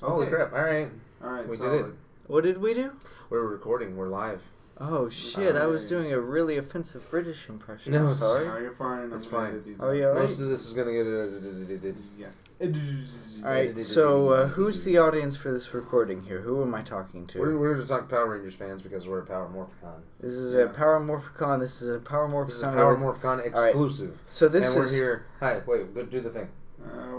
Holy crap. Alright. We did it. What did we do? We're recording. We're live. Oh, shit. I was doing a really offensive British impression. No, I'm sorry. No, you're fine. It's fine. Are you alright? Most of this is going to get... Yeah. Alright, so who's the audience for this recording here? Who am I talking to? We're going to talk Power Rangers fans because we're a Power Morphicon. This is a Power Morphicon. This is a Power Morphicon. This is a Power Morphicon exclusive. Right. So this and is... we're here... Hi, wait, do the thing.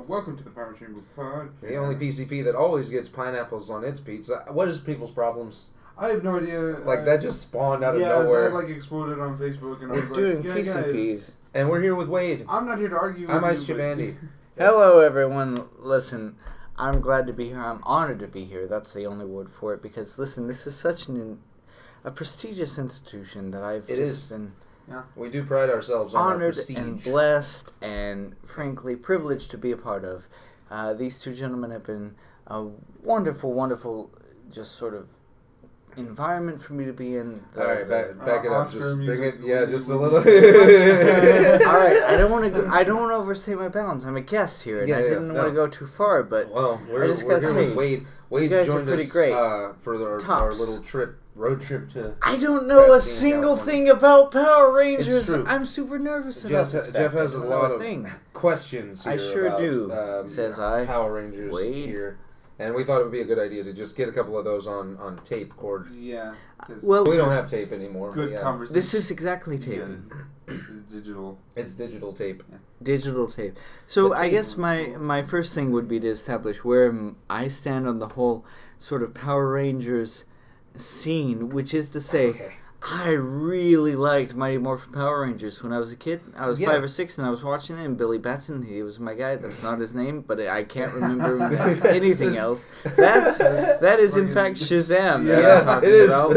Welcome to the Power Chamber Podcast. The only PCP that always gets pineapples on its pizza. What is people's problems? I have no idea. Like, that just spawned out of Yeah, nowhere. that like exploded on Facebook, and I We're was doing like, PCPs. guys, And we're here with Wade. I'm not here to argue I'm with Ice you, Chip Andy. Hello, everyone. Listen, I'm glad to be here. I'm honored to be here. That's the only word for it. Because, listen, this is such a prestigious institution that I've been... Yeah. We do pride ourselves on honored our prestige. and blessed and, frankly, privileged to be a part of. These two gentlemen have been a wonderful, wonderful, just sort of environment for me to be in. All right, back it up. Just bring it, yeah, just a little. All right, I don't want to overstay my bounds. I'm a guest here, and I didn't want to go too far, but we're I just gotta here say, with Wade. Wade you guys joined are pretty us great. For our little road trip to. I don't know a Pasadena, single California. thing about Power Rangers. It's true. I'm super nervous about this. Jeff has a lot of thing. questions here I sure about, do, says I. Power Rangers Wade. here. And we thought it would be a good idea to just get a couple of those on tape cord. Yeah. Well, we don't have tape anymore. Good conversation. This is exactly tape. Yeah. It's digital. It's digital tape. Yeah. Digital tape. So I guess my first thing would be to establish where I stand on the whole sort of Power Rangers scene, which is to say, I really liked Mighty Morphin Power Rangers when I was a kid. I was 5 or 6 and I was watching it, and Billy Batson, he was my guy. That's not his name, but I can't remember him as anything else. That is in fact Shazam that I'm talking about.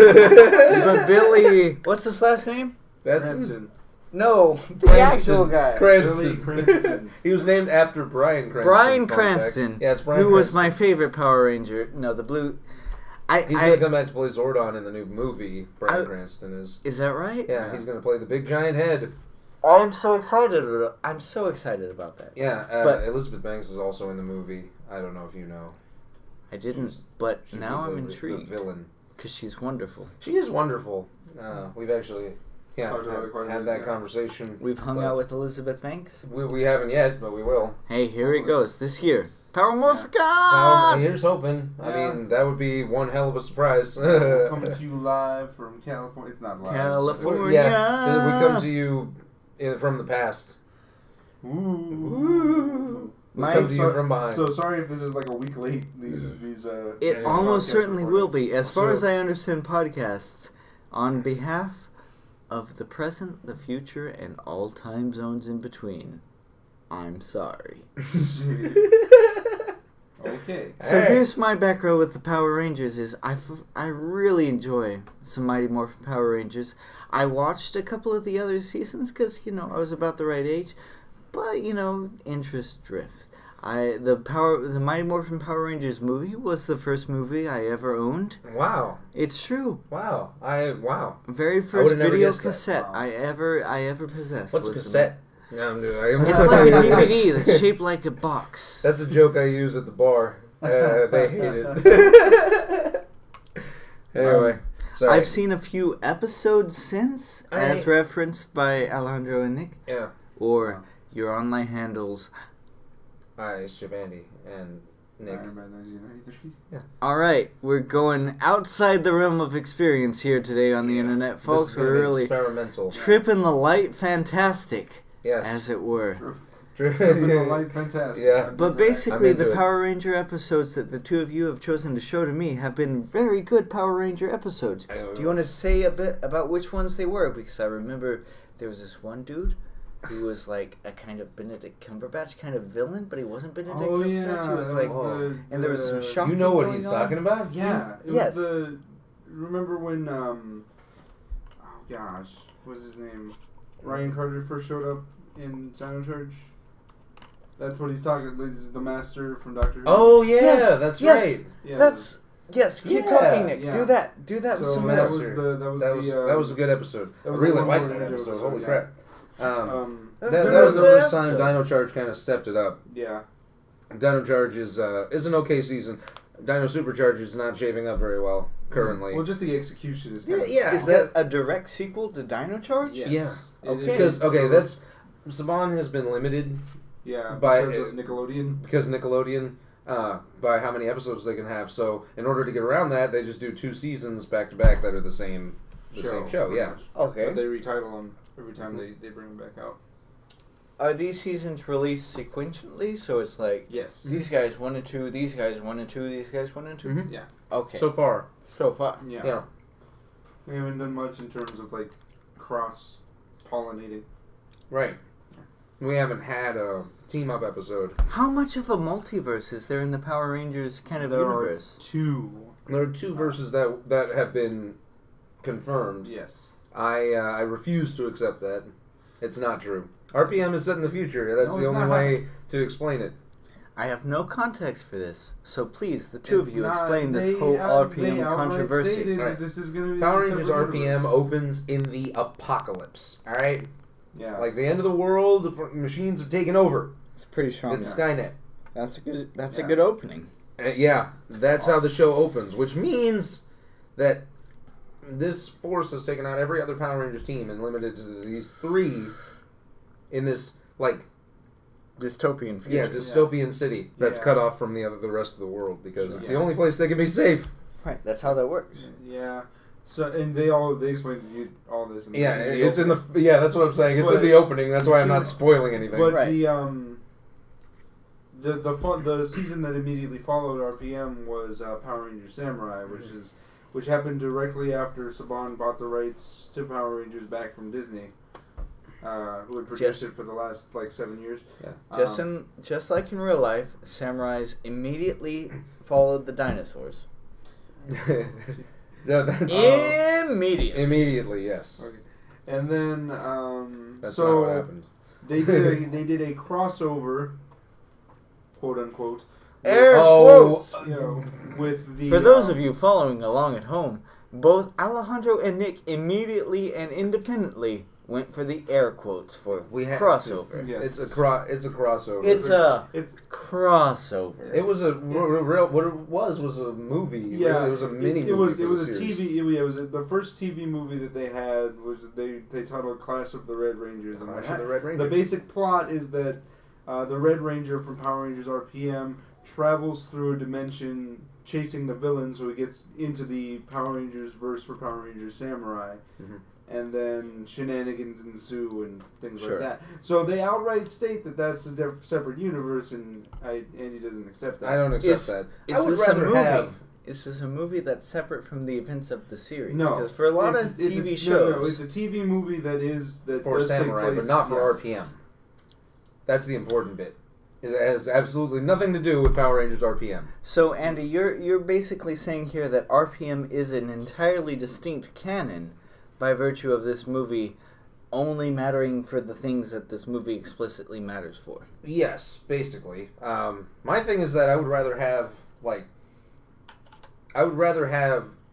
But Billy, what's his last name? Batson. No, the actual guy. Cranston. He was named after Bryan Cranston. Bryan Cranston. Yeah, it's Bryan who was Cranston. my favorite Power Ranger. No, the blue. He's going to come back to play Zordon in the new movie. Bryan Cranston is. Is that right? Yeah, he's going to play the big giant head. I'm so excited. I'm so excited about that. Yeah, but Elizabeth Banks is also in the movie. I don't know if you know. I didn't, but now I'm intrigued. The villain. Because she's wonderful. She is wonderful. We've actually had that conversation. We've hung out with Elizabeth Banks. We haven't yet, but we will. Hey, here it goes. This year. Power Morphicon! Here's hoping. I mean, that would be one hell of a surprise. Coming to you live from California. It's not live. California. Yeah, we come to you from the past. Ooh. We come to you from behind. So sorry if this is like a week late. It almost certainly will be. As far as I understand podcasts, on behalf of the present, the future, and all time zones in between, I'm sorry. Okay. So here's my background with the Power Rangers is I really enjoy some Mighty Morphin Power Rangers. I watched a couple of the other seasons because, I was about the right age. But, interest drifts. The Mighty Morphin Power Rangers movie was the first movie I ever owned. Wow. It's true. Wow. Very first video cassette I ever possessed. What's a cassette? No, it's like a DVD that's shaped like a box. That's a joke I use at the bar. They hate it. Anyway, sorry. I've seen a few episodes since, as referenced by Alejandro and Nick. Yeah. Or your online handles. Ice Chip Andy and Nick. Yeah. All right, we're going outside the realm of experience here today on the internet, folks. We're really experimental. Tripping the light fantastic. Yes. As it were. Tripping the light fantastic. Yeah. But basically, the Power Ranger episodes that the two of you have chosen to show to me have been very good Power Ranger episodes. Do you want to say a bit about which ones they were? Because I remember there was this one dude who was like a kind of Benedict Cumberbatch kind of villain, but he wasn't Benedict Cumberbatch. Yeah, he was like, and there was some shocking. You know what he's talking about? Yeah. Yes. Remember when what's his name? Ryan Carter first showed up in Dino Charge. That's what he's talking. This is the master from Doctor Who. Oh yeah, that's right. Yeah, keep talking, Nick. Yeah. Do that with some master. That was a good episode. I really liked that episode. Holy crap. That was the first time Dino Charge kind of stepped it up. Yeah. Dino Charge is an okay season. Dino Superchargers is not shaping up very well currently. Well, just the execution is kind of... Yeah. Is that a direct sequel to Dino Charge? Yes. Yeah. Okay. Because that's Saban has been limited. Yeah, by because of Nickelodeon. Because Nickelodeon, by how many episodes they can have. So in order to get around that, they just do 2 seasons back to back that are the same show. Yeah. Okay. But they retitle them every time they bring them back out. Are these seasons released sequentially? So it's like yes, these guys 1 and 2, these guys 1 and 2, these guys 1 and 2. Mm-hmm. Yeah. Okay. So far. Yeah. We haven't done much in terms of like cross pollinating. Right. We haven't had a team up episode. How much of a multiverse is there in the Power Rangers kind of there universe? Are 2. There are 2 verses that have been confirmed. Yes. I refuse to accept that. It's not true. RPM is set in the future. That's the only way to explain it. I have no context for this, so please, the two of you, explain this they whole out- RPM they outright controversy. stated that Right. This is going to be Power a Rangers separate RPM universe. opens in the apocalypse. All right, Yeah. like the end of the world. Machines have taken over. It's pretty strong. It's Skynet. That's a good. That's Yeah. a good opening. Yeah, that's how the show opens, which means that this force has taken out every other Power Rangers team and limited to these 3 in this Dystopian future. dystopian city that's Yeah. cut off from the rest of the world because it's the Yeah. only place they can be safe. Right. That's how that works. Yeah. So and they explained all this. In Yeah, the it's in opening. the that's what I'm saying. It's in But the opening. That's why I'm it's not in- spoiling anything. But Right. the season that immediately followed RPM was Power Rangers Samurai, which happened directly after Saban bought the rights to Power Rangers back from Disney, who had produced it for the last 7 years. Yeah. Just like in real life, samurais immediately followed the dinosaurs. No, that's- Immediately, yes. Okay. And then That's so not what happened. they did a crossover, quote unquote. Air Oh. quotes. With the For those of you following along at home, both Alejandro and Nick immediately and independently went for the air quotes for We have crossover. Yes. It's a crossover. It's a it's crossover. It was real. What it was a movie. Yeah, really. It was a mini It movie. was for a the series. TV. It was the first TV movie that they had. Was they titled Clash of the Red Rangers? And Clash of the Red Rangers. The basic plot is that the Red Ranger from Power Rangers RPM travels through a dimension chasing the villain, so he gets into the Power Rangers verse for Power Rangers Samurai. Mhm. And then shenanigans ensue and things Sure. like that. So they outright state that that's a separate universe, and Andy doesn't accept that. I don't accept that. Is I would this a rather movie? have. Is this a movie that's separate from the events of the series? No, Because for a lot of TV shows, No, it's a TV movie that For does Samurai, take but place, not for yeah. RPM. That's the important bit. It has absolutely nothing to do with Power Rangers RPM. So Andy, you're basically saying here that RPM is an entirely distinct canon by virtue of this movie only mattering for the things that this movie explicitly matters for. Yes, basically. My thing is that I would rather have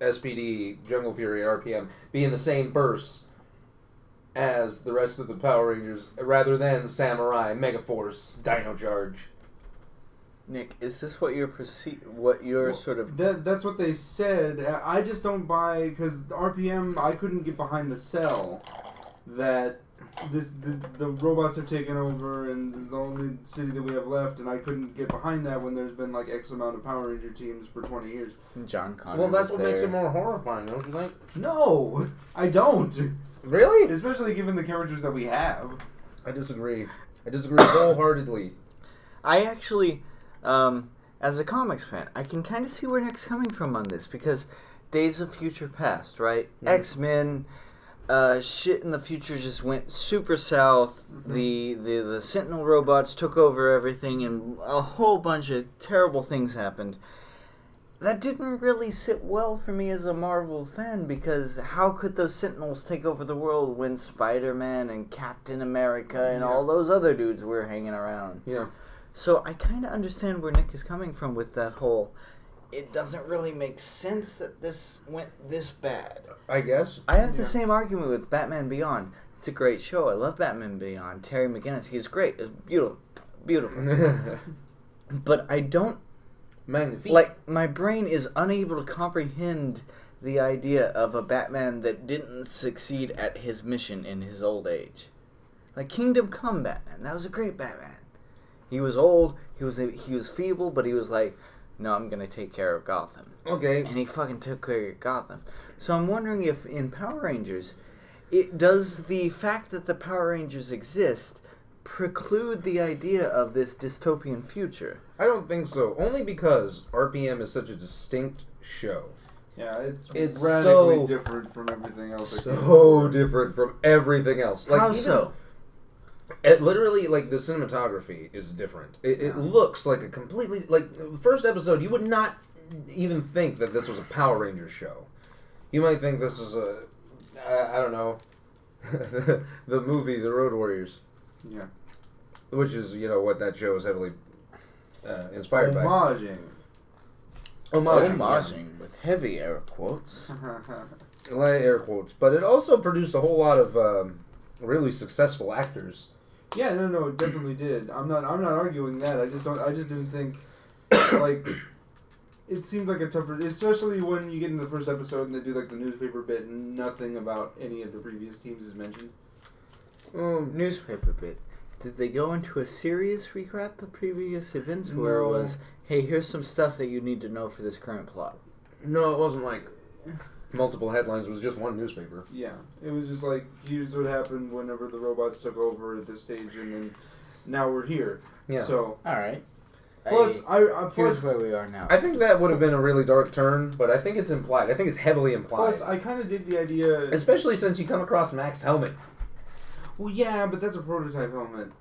SPD, Jungle Fury, RPM be in the same verse as the rest of the Power Rangers, rather than Samurai, Megaforce, Dino Charge. Nick, is this what you're sort of... That's what they said. I just don't buy, because RPM, I couldn't get behind the sell that the robots have taken over and this is the only city that we have left, and I couldn't get behind that when there's been X amount of Power Ranger teams for 20 years. John Connor Well, that's was what makes there. it more horrifying, don't you think? No, I don't. Really? Especially given the characters that we have. I disagree. I disagree wholeheartedly. I actually, as a comics fan, I can kind of see where Nick's coming from on this, because Days of Future Past, right? Mm-hmm. X-Men, shit in the future just went super south. Mm-hmm. The Sentinel robots took over everything, and a whole bunch of terrible things happened. That didn't really sit well for me as a Marvel fan, because how could those Sentinels take over the world when Spider-Man and Captain America and all those other dudes were hanging around? Yeah. So I kind of understand where Nick is coming from with that whole, it doesn't really make sense that this went this bad. I guess. I have the same argument with Batman Beyond. It's a great show. I love Batman Beyond. Terry McGinnis, he's great. It's beautiful. Beautiful. But I don't Magnifique. Like, my brain is unable to comprehend the idea of a Batman that didn't succeed at his mission in his old age. Like Kingdom Come Batman, that was a great Batman. He was old, he was feeble, but he was like, no, I'm gonna take care of Gotham. Okay. And he fucking took care of Gotham. So I'm wondering if in Power Rangers, does the fact that the Power Rangers exist preclude the idea of this dystopian future? I don't think so. Only because RPM is such a distinct show. Yeah, it's so radically different from everything else. So different from everything else. Like, how so? It literally, like, the cinematography is different. It looks like a completely... Like, the first episode, you would not even think that this was a Power Rangers show. You might think this is a... I don't know. The movie, The Road Warriors. Yeah. Which is, what that show is heavily inspired by. Homaging with heavy air quotes. Light air quotes. But it also produced a whole lot of really successful actors. Yeah, no, it definitely did. I'm not arguing that. I just didn't think like it seemed like a tougher, especially when you get in the first episode and they do like the newspaper bit and nothing about any of the previous teams is mentioned. Newspaper bit. Did they go into a serious recap of previous events where it was, hey, here's some stuff that you need to know for this current plot? No, it wasn't like multiple headlines. It was just one newspaper. Yeah, it was just like, here's what happened whenever the robots took over at this stage, and then now we're here. Yeah. So all right. Plus, here's where we are now. I think that would have been a really dark turn, but I think it's implied. I think it's heavily implied. Plus, I kind of dig the idea, especially since you come across Mac's helmet. Well, yeah, but that's a prototype helmet.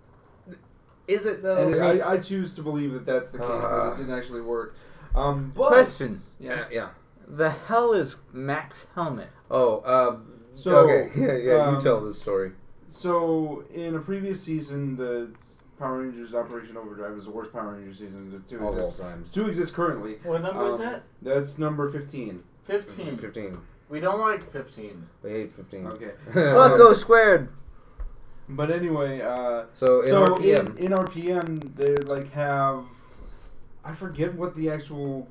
Is it though? And I choose to believe that that's the case, that it didn't actually work. But, question. Yeah. The hell is Mac's helmet? Oh, so okay. Yeah. You tell this story. So in a previous season, the Power Rangers Operation Overdrive was the worst Power Rangers season to exist. All times. To exist currently. What number is that? That's number 15. 15. We don't like 15. We hate 15. Okay. Fuck O squared. But anyway, so in RPM, they like have, I forget what the actual,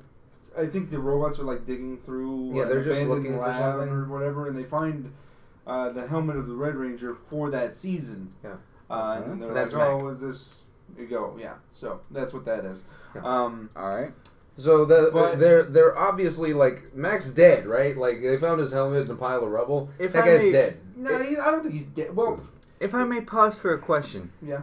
I think the robots are like digging through they're just abandoned looking for lab something or whatever, and they find the helmet of the Red Ranger for that season. Yeah. And then they're That's like, oh, Mac. is this? There you go. Yeah. So that's what that is. Yeah. All right. So they're obviously like Mac's dead, right? Like they found his helmet in a pile of rubble. That guy's dead. No, I don't think he's dead. Well, if I may pause for a question. Yeah.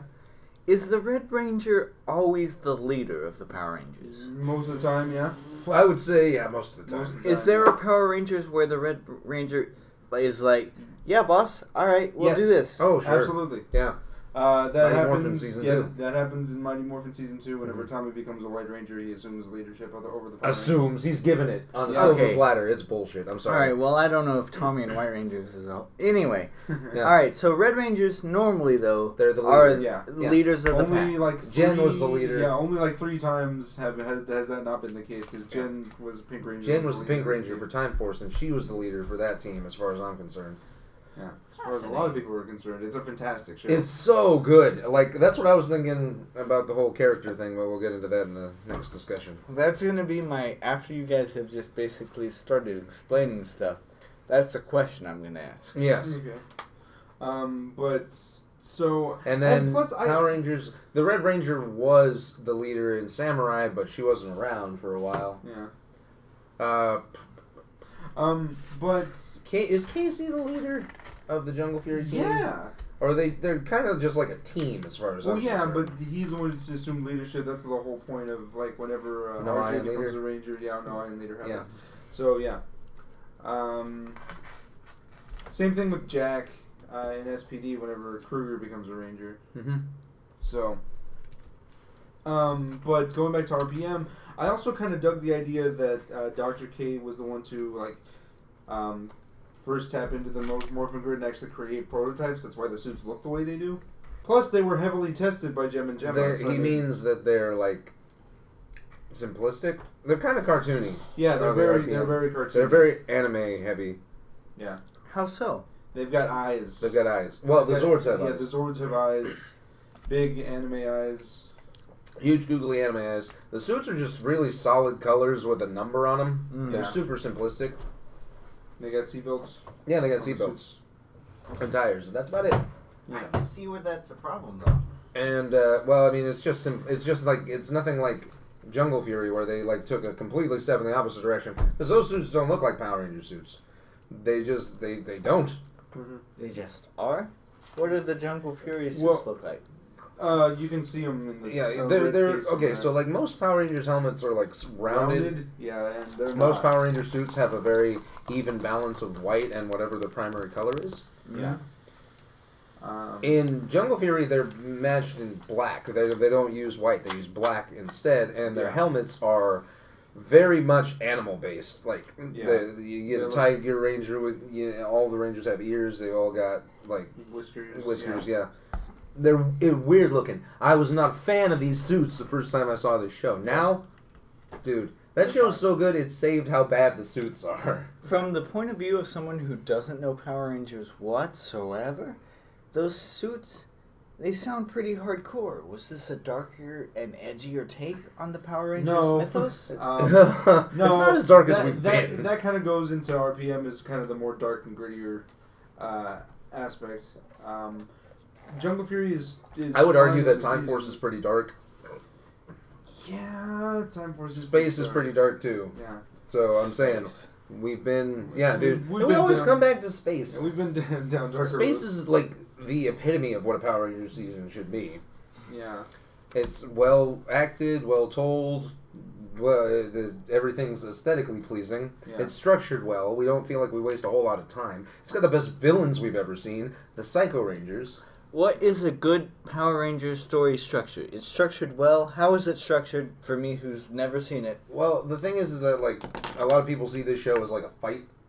Is the Red Ranger always the leader of the Power Rangers? Most of the time, yeah. Well, I would say most of the time. Is there a Power Rangers where the Red Ranger is like, yeah, boss, all right, we'll do this? Oh, sure. Absolutely. Yeah. That Mighty happens. Morphin Season 2. That happens in Mighty Morphin Season 2. Whenever Tommy becomes a White Ranger, he assumes leadership over the Power Assumes he's given it on a Yeah. silver Okay. platter. It's bullshit. I'm sorry. All right, well, I don't know if Tommy and White Rangers is all. Anyway, Yeah. all right, so Red Rangers normally, though, They're the are leader. Yeah. leaders of the Only pack. like Jen was the leader. Yeah, only like 3 times has that not been the case because Jen was Pink Ranger. Jen was the Pink Ranger for Time Force, and she was the leader for that team, as far as I'm concerned. Yeah, as far as a lot of people are concerned, it's a fantastic show. It's so good. Like that's what I was thinking about the whole character thing, but we'll get into that in the next discussion. That's going to be my, after you guys have just basically started explaining stuff, that's the question I'm going to ask. Yes. Okay. But so And then plus Power Rangers. The Red Ranger was the leader in Samurai, but she wasn't around for a while. Yeah. But Is Casey the leader of the Jungle Fury team? yeah. Or they're kind of just like a team as far as Well, I'm yeah, concerned. but he's the one who's assumed leadership. That's the whole point of like whenever No RJ Iron becomes Leader? a ranger. Yeah, no Iron Leader happens. Yeah. So yeah. Same thing with Jack in SPD. Whenever Kruger becomes a ranger. Mm-hmm. So. But going back to RPM, I also kind of dug the idea that Dr. K was the one to like first tap into the Morphin Grid and actually create prototypes. That's why the suits look the way they do. Plus, they were heavily tested by Gem and Gemma. He means that they're like simplistic. They're kind of cartoony. Yeah, they're very cartoony. They're very anime heavy. Yeah. How so? They've got eyes. They've got eyes. Well, the Zords have yeah, eyes. the Zords have eyes. Big anime eyes. Huge googly anime eyes. The suits are just really solid colors with a number on them. They're Yeah. super simplistic. They got seatbelts. Yeah, they got seatbelts and tires. That's about it. I can see where that's a problem, though. And well, I mean, it's just like it's nothing like Jungle Fury where they like took a completely step in the opposite direction. Because those suits don't look like Power Ranger suits. They just they don't. Mm-hmm. They just are. What do the Jungle Fury suits look like? You can see them in the they're okay. So like most Power Rangers helmets are like rounded. Yeah, and they're Most not. Power Ranger suits have a very even balance of white and whatever the primary color is. Yeah. In Jungle Fury, they're matched in black. They don't use white. They use black instead, and their helmets are very much animal based. Like you get a Tiger Ranger with all the Rangers have ears. They all got like whiskers. Yeah. They're weird looking. I was not a fan of these suits the first time I saw this show. Now, dude, that show's so good it saved how bad the suits are. From the point of view of someone who doesn't know Power Rangers whatsoever, those suits, they sound pretty hardcore. Was this a darker and edgier take on the Power Rangers mythos? No, it's not as dark as we've been. That kind of goes into RPM as kind of the more dark and grittier aspect. Jungle Fury is I would argue fun that as a Time season. Force is pretty dark. Yeah, Time Force is Space is pretty dark too. Yeah. So I'm saying we've been dude. We've We been always down- come back to space. Yeah, we've been down darker Space roads. is like the epitome of what a Power Ranger season should be. Yeah. It's well acted, well told. Well, everything's aesthetically pleasing. Yeah. It's structured well. We don't feel like we waste a whole lot of time. It's got the best villains we've ever seen, the Psycho Rangers. What is a good Power Rangers story structure? It's structured well. How is it structured for me who's never seen it? Well, the thing is that like a lot of people see this show as like a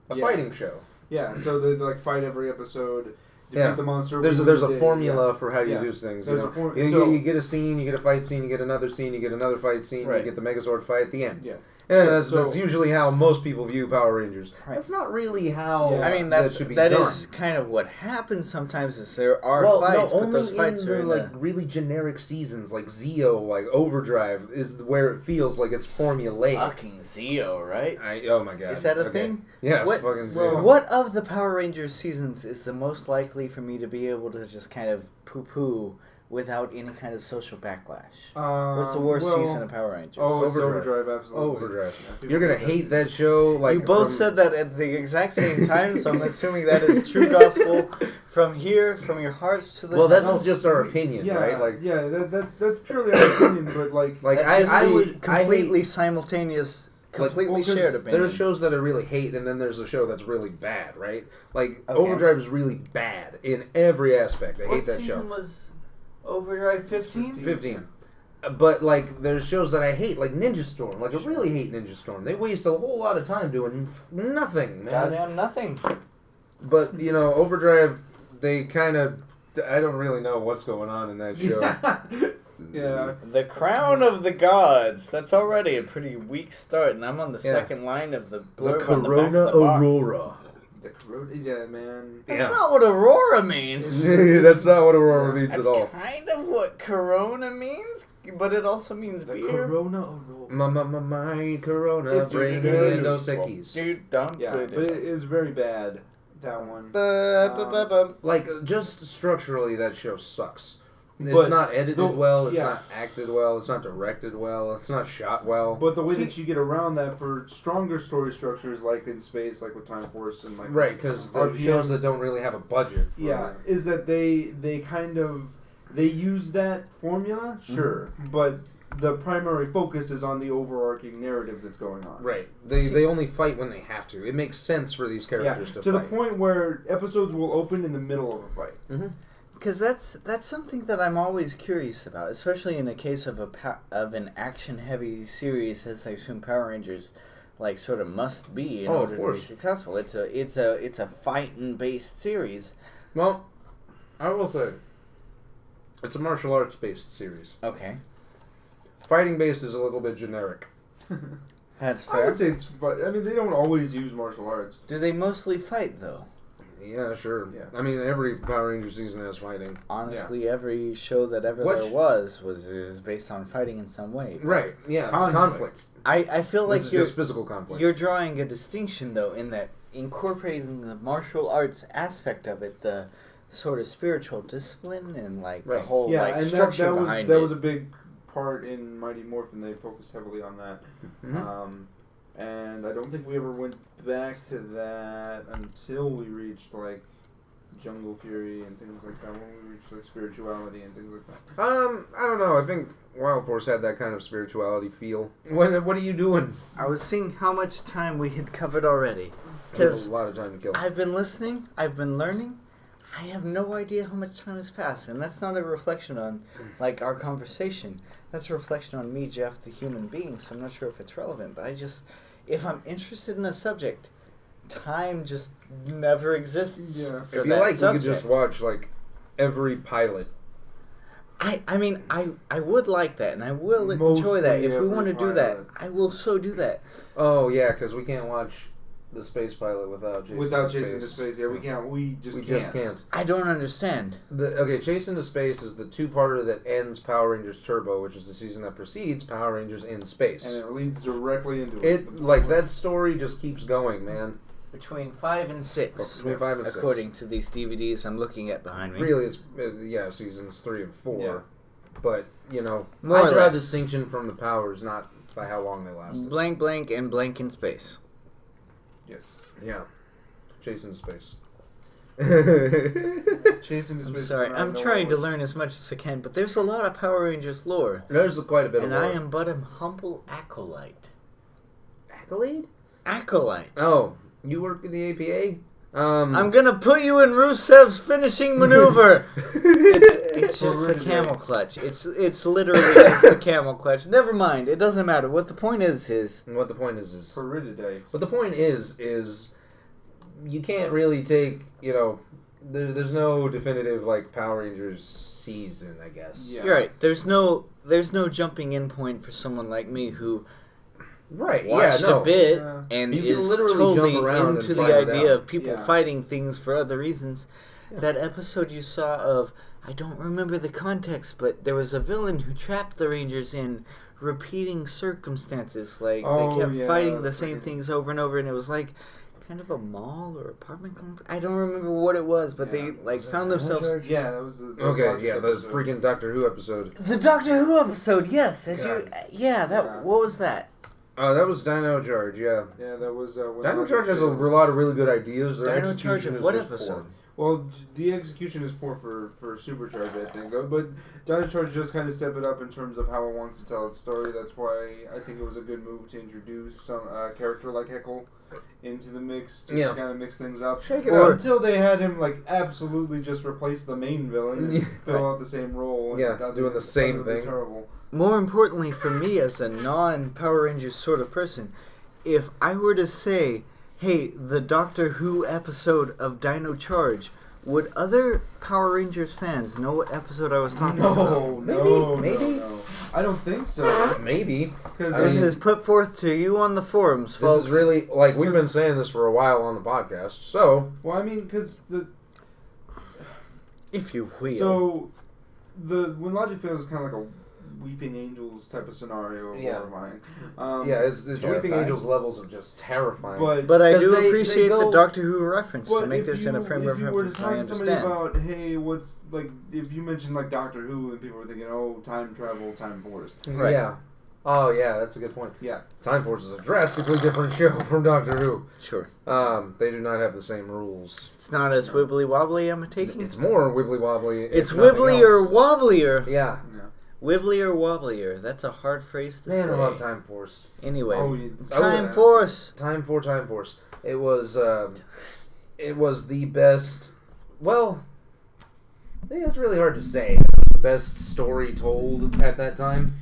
fighting show. Yeah, so they like fight every episode, defeat the monster. There's win the a day, formula for how you do things. There's You get a scene, you get a fight scene, you get another scene, you get another fight scene, you get the Megazord fight at the end. Yeah. And that's usually how most people view Power Rangers. Right. That's not really how I mean, that should be done. is kind of what happens sometimes is there are fights, but those fights are in like really generic seasons, like Zeo, like Overdrive, is where it feels like it's formulaic. fucking Zeo, right? Oh my god. Is that a thing? Yes, What- fucking Zeo. What of the Power Rangers seasons is the most likely for me to be able to just kind of poo-poo without any kind of social backlash? What's the worst season of Power Rangers? Oh, it's Overdrive. Overdrive, absolutely. Overdrive. Yeah, You're gonna hate that show. Like you both said that at the exact same time, so I'm assuming that is true gospel from here, from your hearts to the Well, heavens. that's just our opinion, Yeah, right? Like, that's purely our opinion, but like That's just I the would completely simultaneous, completely shared opinion. There's shows that I really hate, and then there's a show that's really bad, right? Like Okay. Overdrive is really bad in every aspect. I hate that show. was Overdrive 15? 15. But like, there's shows that I hate, like Ninja Storm. Like, I really hate Ninja Storm. They waste a whole lot of time doing nothing, man. Goddamn nothing. But Overdrive, they kind of. I don't really know what's going on in that show. yeah. The Crown of the Gods. That's already a pretty weak start, and I'm on the second line of the blurb The on the back Corona of the box. Aurora. The Corona, yeah, man. That's Yeah. not what Aurora means. That's not what Aurora means That's at all. kind of what Corona means, but it also means The beer. Corona Aurora. My Corona, It's bring really- in Dos Equis. Dude, don't Yeah, put but it it. is very bad. That one. Like, just structurally, that show sucks. It's But not edited the- well, it's yeah. not acted well, it's not directed well, it's not shot well. But the way that you get around that for stronger story structures, like in Space, like with Time Force, and like Right, because the RPM shows that don't really have a budget. for yeah, it. is that they kind of they use that formula, sure, but the primary focus is on the overarching narrative that's going on. Right. They only fight when they have to. It makes sense for these Yeah, characters to to the fight. point where episodes will open in the middle of a fight. Mm-hmm. Because that's something that I'm always curious about, especially in the case of of an action-heavy series, as I assume Power Rangers, like sort of must be in Oh, of order to be course. successful. It's a fighting-based series. Well, I will say, it's a martial arts based series. Okay, Fighting based is a little bit generic. that's I fair. would say it's. I mean, they don't always use martial arts. Do they mostly fight though? Yeah, sure. Yeah. I mean, every Power Ranger season has fighting. Honestly, every show that ever What there is based on fighting in some way. Right. Yeah. Conflict. I feel This like is you're just physical conflict. you're drawing a distinction though in that incorporating the martial arts aspect of it, the sort of spiritual discipline and like the Right. whole like and structure that behind was it. was a big part in Mighty Morphin. They focused heavily on that. Mhm. And I don't think we ever went back to that until we reached like Jungle Fury and things like that. When we reached like spirituality and things like that. I don't know. I think Wild Force had that kind of spirituality feel. What are you doing? I was seeing how much time we had covered already. There's Because a lot of time to kill. I've been listening, I've been learning. I have no idea how much time has passed, and that's not a reflection on like our conversation. That's a reflection on me, Jeff, the human being. So I'm not sure if it's relevant, but if I'm interested in a subject, time just never exists. Yeah. For If you that like, subject. you could just watch like every pilot. I mean, I would like that, and I will Mostly enjoy that. If we every want to do that, pilot. I will so do that. Oh yeah, because we can't watch the space pilot without Chasing Into Space. Yeah, we can't. We just can't. I don't understand. Chase into Space is the two-parter that ends Power Rangers Turbo, which is the season that precedes Power Rangers in Space. And it leads directly into It like that story just keeps going, man. Between 5 and 6, Between 5 and 6. according to these DVDs I'm looking at behind me. Really, it's seasons 3 and 4. Yeah. But you know, More I or draw less. distinction from the powers, not by how long they lasted. Blank, blank, and blank in space. Yes. Yeah, Chase into Space. Chase into I'm Space. sorry, I'm trying to learn as much as I can, but there's a lot of Power Rangers lore, There's quite a bit and of I lore. am but a humble acolyte. Accolade? Acolyte. Oh, you work in the APA? I'm gonna put you in Rusev's finishing maneuver. It's just the camel clutch. It's literally just the camel clutch. Never mind. It doesn't matter. What the point is. What the point is Perididae. What the point is you can't really take, there's no definitive like Power Rangers season, I guess. Yeah. You're right. There's no jumping in point for someone like me who Right. watched yeah. No. a bit Yeah. and You can is literally totally jump around into and the find it idea out. of people Yeah. fighting things for other reasons. Yeah. That episode you saw of, I don't remember the context, but there was a villain who trapped the Rangers in repeating circumstances. Like, they kept fighting the same things over and over, and it was like kind of a mall or apartment complex. I don't remember what it was, but they like found themselves. Yeah, that was the Okay, yeah, the episode. freaking Doctor Who episode. The Doctor Who episode, yes. Yeah. What was that? That was Dino Charge, yeah. Yeah, that was. When Dino Logic Charge has a fails. lot of really good ideas. Their Dino Charge execution of is what just episode? poor. Well, the execution is poor for Supercharge, I think. But Dino Charge just kind of stepped it up in terms of how it wants to tell its story. That's why I think it was a good move to introduce some character like Heckle into the mix, just to kind of mix things up. Shake it Or up. until they had him like absolutely just replace the main villain and fill out the same role. And Yeah, that doing the was same utterly thing. Terrible. More importantly for me as a non-Power Rangers sort of person, if I were to say, hey, the Doctor Who episode of Dino Charge, would other Power Rangers fans know what episode I was talking about? Maybe. No. I don't think so. Maybe. Because This is put forth to you on the forums, This folks. is really, like, we've been saying this for a while on the podcast, so... well, I mean, because if you will. So, when Logic fails is kind of like a Weeping Angels type of scenario of Yeah. horrifying. it's Weeping terrifying. Angels levels of just terrifying. But I 'Cause do they appreciate go- the Doctor Who reference to But make if this in a frame of if you were to reference talk I to somebody understand. about, hey, what's like, if you mentioned like Doctor Who and people were thinking, oh, time travel, time force. Right. Yeah. Oh, yeah, that's a good point. Yeah. Time Force is a drastically different show from Doctor Who. Sure. They do not have the same rules. It's not as wibbly wobbly, I'm taking. It's more wibbly wobbly. It's if nothing wibbly or else. wobblier. Yeah. Wibbly or wobblier. That's a hard phrase to Man, say. I love Time Force. Anyway, Oh, Time Force. Time Force. It was the best. Well, it's really hard to say. It was the best story told at that time.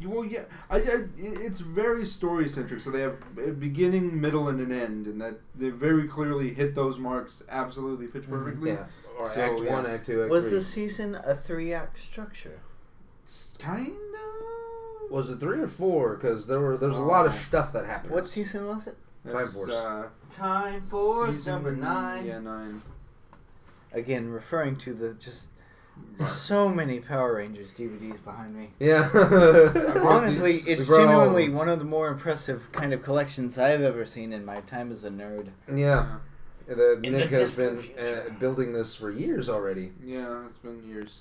Well, yeah, it's very story centric. So they have a beginning, middle, and an end, and that they very clearly hit those marks absolutely pitch perfectly. Yeah. Or So, Act yeah. 1, Act 2, Act Was 3. the season a 3-act structure? Kinda. Was it 3 or 4? Because there's a lot of stuff that happened. What season was it? Time Force. Time Force Season, number 9. Yeah, 9. again, referring to the just so many Power Rangers DVDs behind me. Yeah. Honestly, it's brought all of genuinely them. one of the more impressive kind of collections I've ever seen in my time as a nerd. Yeah. In Nick the has distant been future. building this for years already. Yeah, it's been years.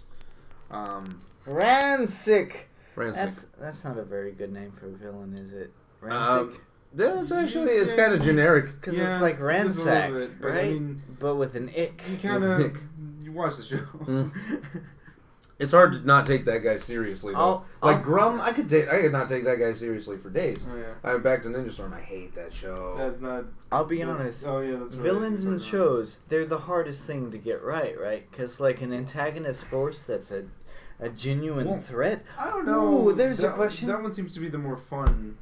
Rancic! Rancic. That's not a very good name for a villain, is it? Rancic? That's actually, it's kind of generic. Because it's like ransack, bit, but right? I mean, but with an ick. you kind of you watch the show. Mm. It's hard to not take that guy seriously, though. Grum, I could not take that guy seriously for days. Oh, yeah. I'm back to Ninja Storm. I hate that show. That's not. I'll be honest. Oh yeah, that's right. Villains in shows, they're the hardest thing to get right? Because like an antagonist force that's a genuine threat. I don't know. Ooh, there's a question. That one seems to be the more fun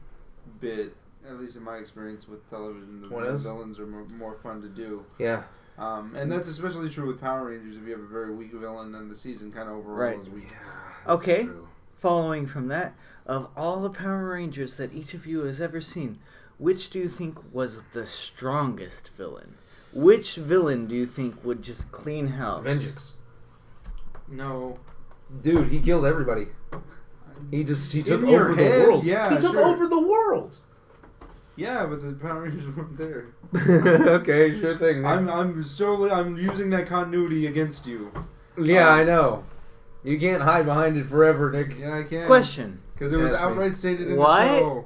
bit, at least in my experience with television. The villains are more fun to do. Yeah. And that's especially true with Power Rangers. If you have a very weak villain, then the season kind of overall is weak. Yeah, Okay. true. Following from that, of all the Power Rangers that each of you has ever seen, which do you think was the strongest villain? Which villain do you think would just clean house? Vengeance. No. Dude, he killed everybody. He took In your over head, the world. yeah, he took sure. over the world. Yeah, but the Power Rangers weren't there. Okay, sure thing. Nick. I'm using that continuity against you. Yeah, I know. You can't hide behind it forever, Nick. Yeah, I can. Question. Because it was Ask me. outright stated in What? the show.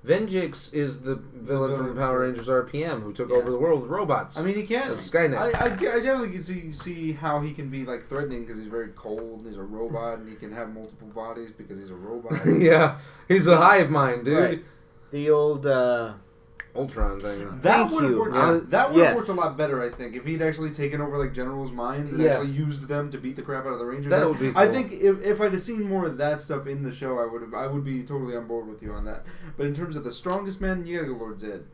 Vengeance is the villain from Power Rangers RPM who took over the world with robots. I mean, he can't. That's Skynet. I definitely can see how he can be like threatening because he's very cold and he's a robot and he can have multiple bodies because he's a robot. Yeah, he's a hive mind, dude. Right. The old, Ultron thing. That Thank would have you. worked. That would have Yes. worked a lot better, I think, if he'd actually taken over like generals' minds and Yeah. actually used them to beat the crap out of the Rangers. That would be I cool. think if I'd have seen more of that stuff in the show, I would be totally on board with you on that. But in terms of the strongest man, you gotta go Lord Zed.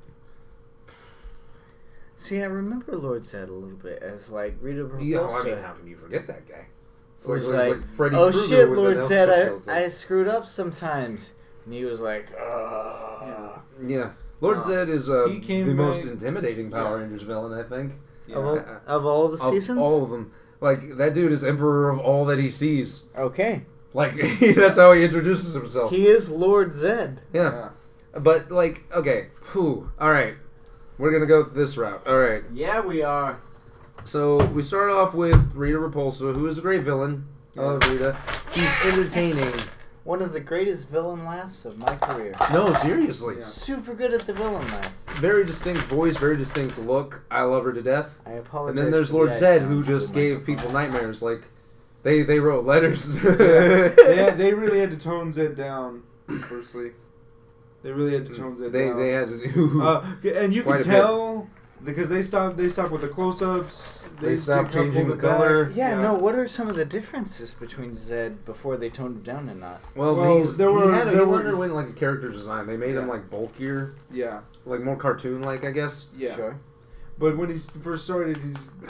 See, I remember Lord Zed a little bit as like Rita Repulsa. Yeah, well, I mean, how can you forget that guy? It's was like, Freddy oh Krueger shit, with Lord an Zed, exoskeleton. I screwed up sometimes. And he was like, Yeah. Lord Zed is He came the most back- intimidating Power Rangers villain, I think. Yeah. Of all the Of seasons? all of them. Like, that dude is emperor of all that he sees. Okay. Like, that's how he introduces himself. He is Lord Zed. Yeah. But, like, okay. Whew. Alright. We're gonna go this route. Alright. Yeah, we are. So, we start off with Rita Repulsa, who is a great villain. I love Rita. She's entertaining. One of the greatest villain laughs of my career. No, seriously. Yeah. Super good at the villain laugh. Very distinct voice, very distinct look. I love her to death. I apologize. And then there's for the Lord eye Zed, sounds who of the just gave microphone. people nightmares. Like, they wrote letters. They really had to tone Zed down. Firstly, they really had to tone Zed down. They had to do. And you quite can a bit. tell because they stopped with the close-ups. They stopped pulled changing it the color. back. Yeah, no, what are some of the differences between Zed before they toned him down and not? Well, he underwent like a character design. They made him Yeah. like bulkier, Yeah, like more cartoon-like, I guess. yeah. Sure. But when he first started,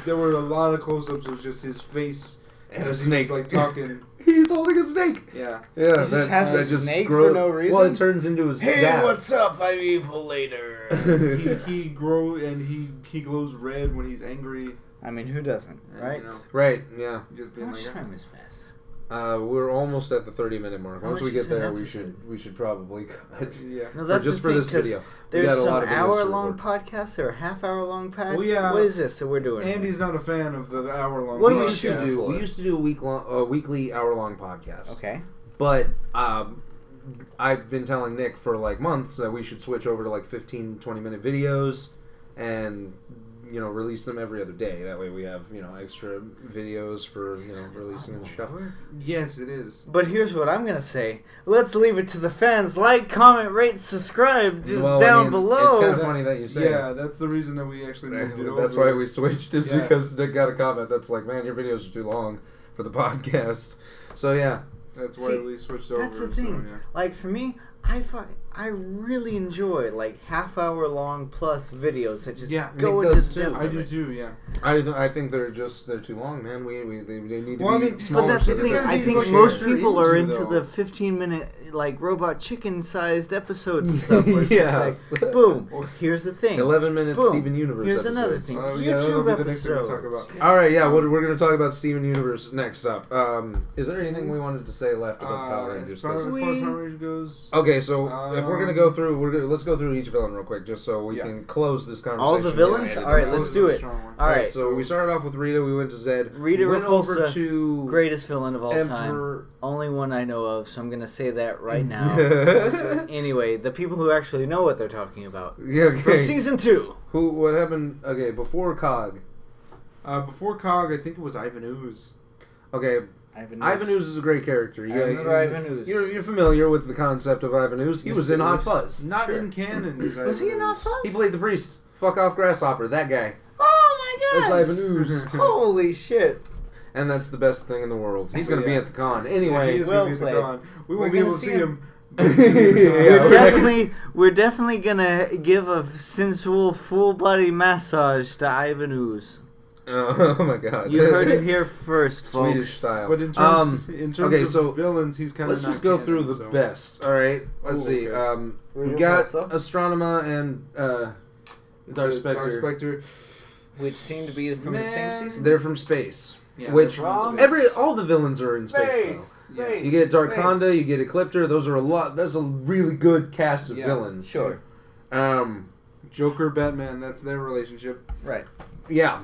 there were a lot of close-ups. It was just his face And a as snake. he was like talking. He's holding a snake. Yeah. Yeah, He just has a just snake grows. for no reason? Well, it turns into his staff. up? I'm evil later. he glows red when he's angry. I mean, who doesn't, And, right? You know, Right. Yeah. just How being much like, time has passed? We're almost at the 30-minute mark. How Once much we get is an there, we episode? should probably cut. yeah. No, that's just the for thing, this 'cause video. We There's got a some lot of videos to hour-long record. podcasts. There are half-hour-long podcasts. Well, yeah. What is this that we're doing? Andy's not a fan of the hour-long. What do we you used to podcast. do? We used to do a weekly hour-long podcast. Okay. But I've been telling Nick for like months that we should switch over to like 15, 20-minute videos and, you know, release them every other day. That way we have, you know, extra videos for, you know, releasing and stuff. Yes, it is. But here's what I'm gonna say. Let's leave it to the fans. Like, comment, rate, subscribe just Well, I down mean, below. It's kind of funny that you say Yeah, that's the reason that we actually moved it over. That's why we switched, is Yeah. because Nick got a comment that's like, man, your videos are too long for the podcast. So, yeah. That's why See, we switched over. That's the thing. So, yeah. Like for me, I really enjoy like half-hour-long plus videos that just Yeah, go Nick into does too. depth. I do too. Yeah. I think they're too long, man. They need to Well, I be mean, smaller. But that's the so thing. that I they think can most share. people are into, into though. the 15-minute like robot chicken-sized episodes and stuff. Where it's Yes. just like, boom. Here's the thing. 11-minute Boom. Steven Universe. Here's another episodes. thing. Yeah, that'll be YouTube the next thing we talk episodes. about. All right, yeah, we're going to talk about Steven Universe next up. Is there anything we wanted to say left about the Power Rangers? As far as We- Power Rangers goes, Okay, so if we're gonna go through, let's go through each villain real quick, just so we Yeah. can close this conversation. All the villains? Yeah, All right, yeah. let's do it. Strong one. All right. So we started off with Rita. We went to Zed. Rita went over Repulsa, to Greatest villain of all time. Emperor. Only one I know of, so I'm going to say that right now. So anyway, the people who actually know what they're talking about. Yeah, okay. From season 2. What happened? Okay, before Cog. Before Cog, I think it was Ivan Ooze. Okay, Ivan Ooze is a great character. I remember Ivan Ooze. You're familiar with the concept of Ivan Ooze. He was in Hot Fuzz. Not Sure. in canon. Is Was he Ivan in Hot Ooze. Fuzz? He played the priest. Fuck off, Grasshopper. That guy. Oh my That's god! Ivan Ooze. Holy shit. And that's the best thing in the world. He's gonna be Yeah. at the con Yeah, anyway. he is well gonna be at the played. con. We We're won't be gonna able to see see him. Yeah, We're definitely gonna give a sensual full body massage to Ivan Ooze. Oh my god. You heard it here first, folks. Swedish style. But in terms okay, of so villains, he's kind of let's just go through the best. All right. Let's Oh, see. okay. We Rita got Repulsa? Astronema and Dark Spectre. Spectre. Which seem to be from the same Man. season. They're from space. Yeah, which they're from space. all the villains are in space though. Yeah. You get Darkonda, you get Ecliptor. Those are a lot. That's a really good cast of Yeah, villains. Sure. Joker, Batman, that's their relationship. Right. Yeah,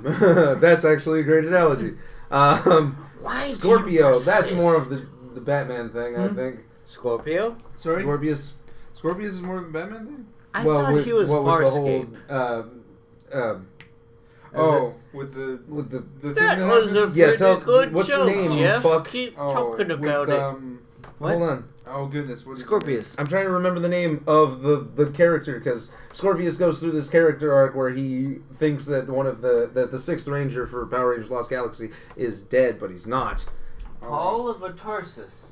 that's actually a great analogy. Why do you Scorpio, that's persist? more of the Batman thing, I think. Scorpio? Sorry? Scorpius. Scorpius is more of a Batman thing? I thought he was with the whole, Farscape. With the with the thing That that was a happens? Yeah, pretty tell- good what's the joke, name, you Jeff. fuck? Keep Oh, talking with, about it. What? Hold on. Oh goodness, what is Scorpius. I'm trying to remember the name of the character because Scorpius goes through this character arc where he thinks that the Sixth Ranger for Power Rangers Lost Galaxy is dead, but he's not. Paul of Atarsis.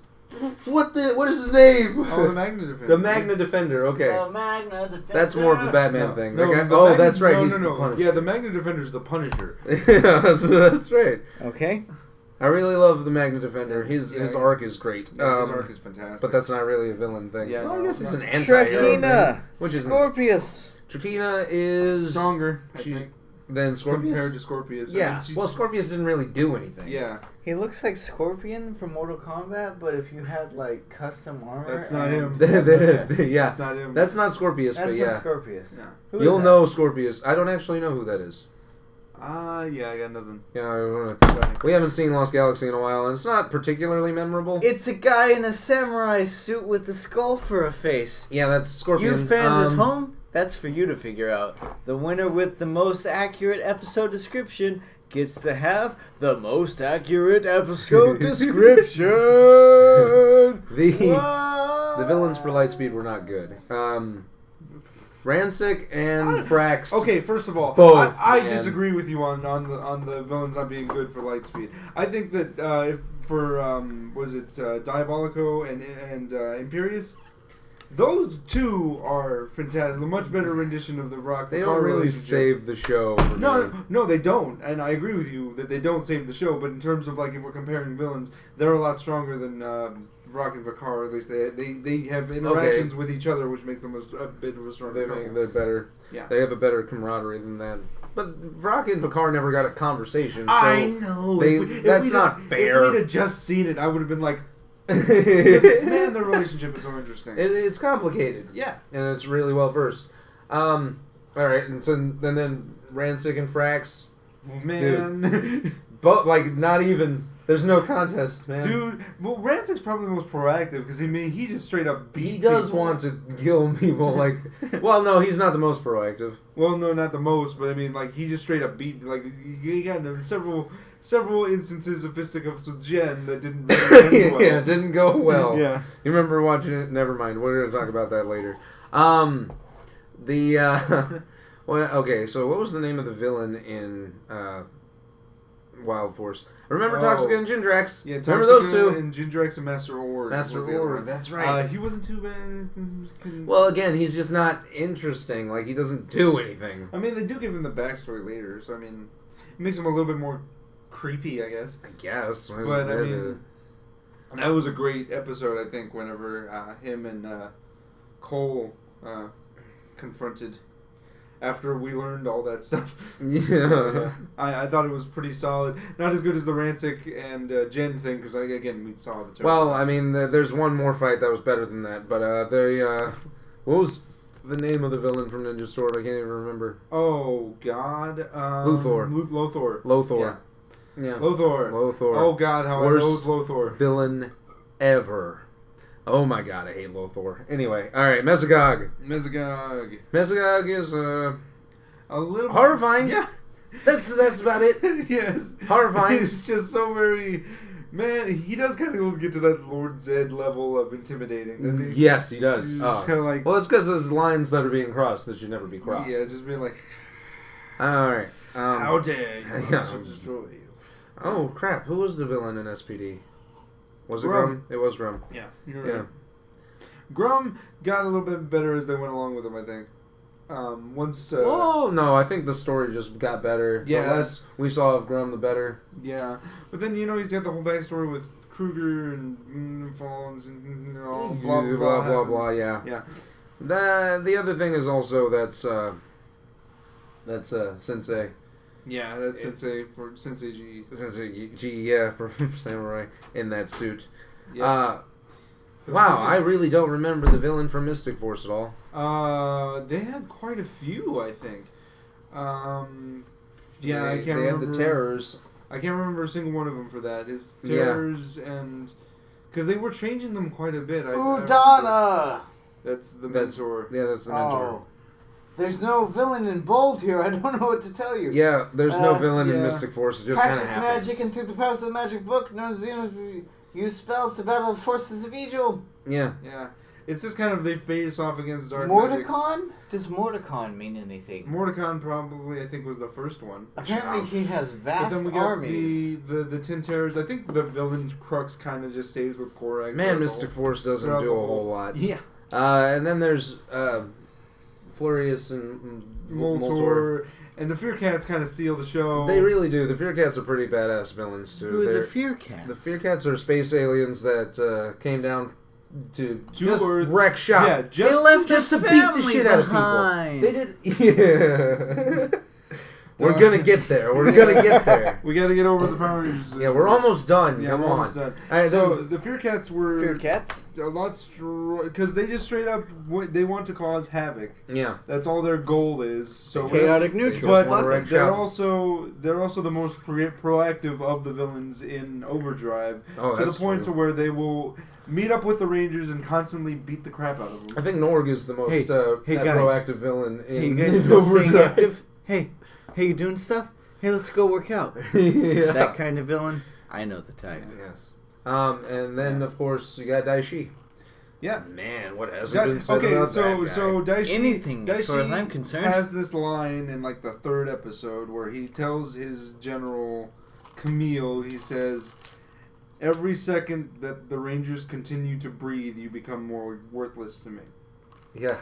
What is his name? Oh, the Magna Defender. The Magna Defender. Okay, The Magna Defender. that's more of a Batman thing. That guy- the Magna- that's right. No, he's no, the no. Punisher. Yeah, the Magna Defender's the Punisher. Yeah, that's right. Okay. I really love the Magna Defender. His Yeah. arc is great. Yeah, his arc is fantastic. But that's not really a villain thing. Yeah, well, I no, guess he's an no. anti-hero thing. Trakina. Which is Scorpius. Trakina is stronger, I She- think, than Scorpius. compared to Scorpius. I Yeah. mean, she's- Well, Scorpius didn't really do anything. yeah, He looks like Scorpion from Mortal Kombat, but if you had like custom armor. That's not and- him. yeah. that's not him. That's not Scorpius, That's but not yeah. Scorpius. No. Who is You'll that? know Scorpius. I don't actually know who that is. Yeah, I got nothing. Yeah, we haven't seen Lost Galaxy in a while, and it's not particularly memorable. It's a guy in a samurai suit with a skull for a face. Yeah, that's Scorpion. You fans at home, that's for you to figure out. The winner with the most accurate episode description gets to have the most accurate episode description. The villains for Lightspeed were not good. Rancic and Frax. Okay, first of all, Both, I man. disagree with you on the villains not being good for Lightspeed. I think that if for was it Diabolico and Imperius, those two are fantastic. A much better rendition of the Rock. They Picard don't really relationship. save the show. For me. No, they don't, and I agree with you that they don't save the show. But in terms of like if we're comparing villains, they're a lot stronger than Rock and Vakar. At least they have interactions with each other, which makes them a bit of a stronger couple. They're better. Yeah. They have a better camaraderie than that. But Rock and Vakar never got a conversation. So I know. that's not fair. If we'd have just seen it, I would have been like, man, their relationship is so interesting. It's complicated. Yeah. And it's really well versed. All right, and so and then Rancic and Frax, Man. both like not even. There's no contest, man. Dude, well, Rancic's probably the most proactive because he just straight up beat He does people. want to kill people. Like, well, no, he's not the most proactive. Well, no, not the most, but I mean, like he just straight up beat. Like he got several instances of fisticuffs with Jen that didn't really end well. Yeah, it didn't go well. Yeah. You remember watching it? Never mind. We're going to talk about that later. Well, okay, so what was the name of the villain in Wild Force. Remember Oh. Toxica and Gindrax? Yeah, remember those two? And Gindrax and Master Ord. Master was the other Ord, one. that's right. He wasn't too bad. Well, again, he's just not interesting. Like, he doesn't do anything. I mean, they do give him the backstory later, so I mean, it makes him a little bit more creepy, I guess. I guess. But I mean, that was a great episode. I think whenever him and Cole confronted. After we learned all that stuff. Yeah. So, yeah. I thought it was pretty solid. Not as good as the Rancic and Jen thing, because, again, we saw the... Well, I mean, there's one more fight that was better than that, but what was the name of the villain from Ninja Storm? I can't even remember. Oh, God. Luthor. Lothor. Lothor. Yeah. Lothor. Lothor. Oh, God, how Worst I loathe Lothor. villain ever. Oh my god, I hate Lothor. Anyway, alright, Mesogog. Mesogog is, a little... horrifying. Yeah. That's about it. Yes. Horrifying. He's just so very... Man, he does kind of get to that Lord Zed level of intimidating, doesn't he? Yes, he does. He's just kind of like... Well, it's because there's lines that are being crossed that should never be crossed. Yeah, just being like... Alright. How dare you? Yeah. I shall destroy you. Oh, crap. Who was the villain in SPD? Was it Grum. Grum? It was Grum. Yeah, you're Yeah. right. Grum got a little bit better as they went along with him, I think. Once... Oh, no, I think the story just got better. Yeah. The less we saw of Grum, the better. Yeah. But then, he's got the whole backstory with Kruger and Falls and all blah, blah, blah, blah, blah, yeah. Yeah. The other thing is also that's Sensei. Yeah, that's Sensei for Sensei G. Sensei G, yeah, from Samurai in that suit. Yeah. Wow, I really don't remember the villain from Mystic Force at all. They had quite a few, I think. Yeah, I can't They remember. had the Terrors. I can't remember a single one of them for that. His Terrors and... Because they were changing them quite a bit. Udana! That's the mentor. Yeah, that's the mentor. Oh. There's no villain in bold here. I don't know what to tell you. Yeah, there's no villain in yeah. Mystic Force. It just kind of Practice happens. magic and through the powers of the magic book, known as Xenos, use spells to battle the forces of evil. Yeah. Yeah. It's just kind of they face off against dark magics. Mordicon? Does Mordicon mean anything? Mordicon probably, I think, was the first one. Apparently he has But vast then we got armies. the 10 Terrors. I think the villain crux kind of just stays with Korak. Man, Mystic Force doesn't throughout do the a whole- whole lot. Yeah. And then there's Florius and Moltor. And the Fear Cats kind of steal the show. They really do. The Fear Cats are pretty badass villains, too. Who are They're- the Fear Cats? The Fear Cats are space aliens that came down to just Earth. wrect shop. Yeah, They left just their to beat the family shit out of behind. people. They did. Yeah. We're gonna get there. We're gonna get there. We got to get over the Power Rangers. Yeah, we're almost done. Yeah, Come we're on. almost done. All right, So then- the Fear Cats were Fear Cats? a lot because they just straight up they want to cause havoc. Yeah. That's all their goal is. So Chaotic They neutral. just But wanna wreck they're shop. also the most proactive of the villains in Overdrive, Oh, to the that's point true. to where they will meet up with the Rangers and constantly beat the crap out of them. I think Norg is the most Hey, guys. proactive villain in Hey, you guys still staying Overdrive. active? Hey, you doing stuff? Hey, let's go work out. Yeah. That kind of villain, I know the type. Yes. And then of course you got Daishi. Yeah. Man, what hasn't been said Okay, about so that guy? so Daishi, Anything, as far as I'm concerned. has this line in like the third episode where he tells his general Camille, he says, "Every second that the Rangers continue to breathe, you become more worthless to me." Yeah.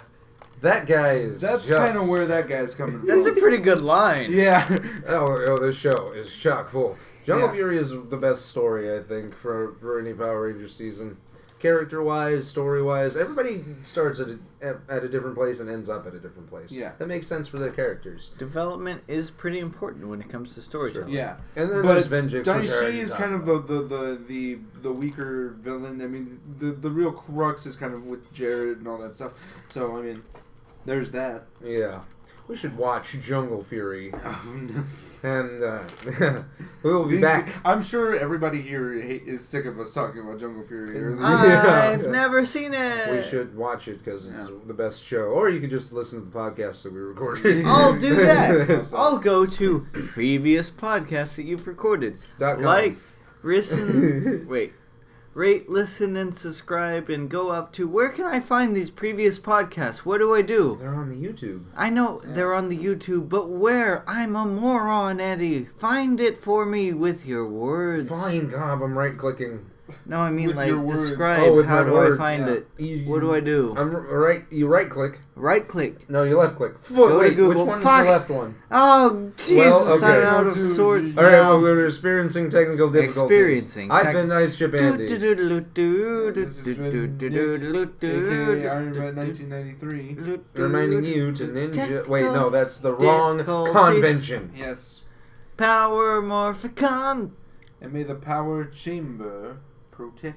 That guy is That's just... kind of where that guy's coming from. That's a pretty good line. Yeah. Oh, this show is chock full. Jungle Yeah. Fury is the best story, I think, for any Power Rangers season. Character-wise, story-wise, everybody starts at a different place and ends up at a different place. Yeah. That makes sense for their characters. Development is pretty important when it comes to storytelling. Yeah. And then But there's Venjix, which I Daishi already is talked kind of about. the weaker villain. I mean, the real crux is kind of with Jared and all that stuff. So, I mean, there's that. Yeah. We should watch Jungle Fury. And we will be back. I'm sure everybody here is sick of us talking about Jungle Fury. Or I've Yeah. never seen it. We should watch it because it's Yeah. the best show. Or you could just listen to the podcast that we recorded. I'll do that. So- I'll go to previous podcasts that you've recorded. .com. Like, listen rate, listen, and subscribe, and go up to... Where can I find these previous podcasts? What do I do? They're on the YouTube. I know they're on the YouTube, but where? I'm a moron, Eddie. Find it for me with your words. Fine, Gob, I'm right-clicking. No, I mean, With like, your words. describe Oh, with how my do words. I find Yeah. it. What do I do? I'm right. You right-click. Right-click. No, you left-click. Go to Wait, Google. which one's Fuck. the left one? Oh, Jesus, Well, okay. I'm out of sorts All right, now. well, we're experiencing technical difficulties. Experiencing I've tech- been Ice Ship Andy. This has been Nick, aka Iron Man 1993. Reminding you to ninja... Wait, no, that's the Technical wrong difficulties. convention. Yes. Power Morphicon. And may the power chamber protect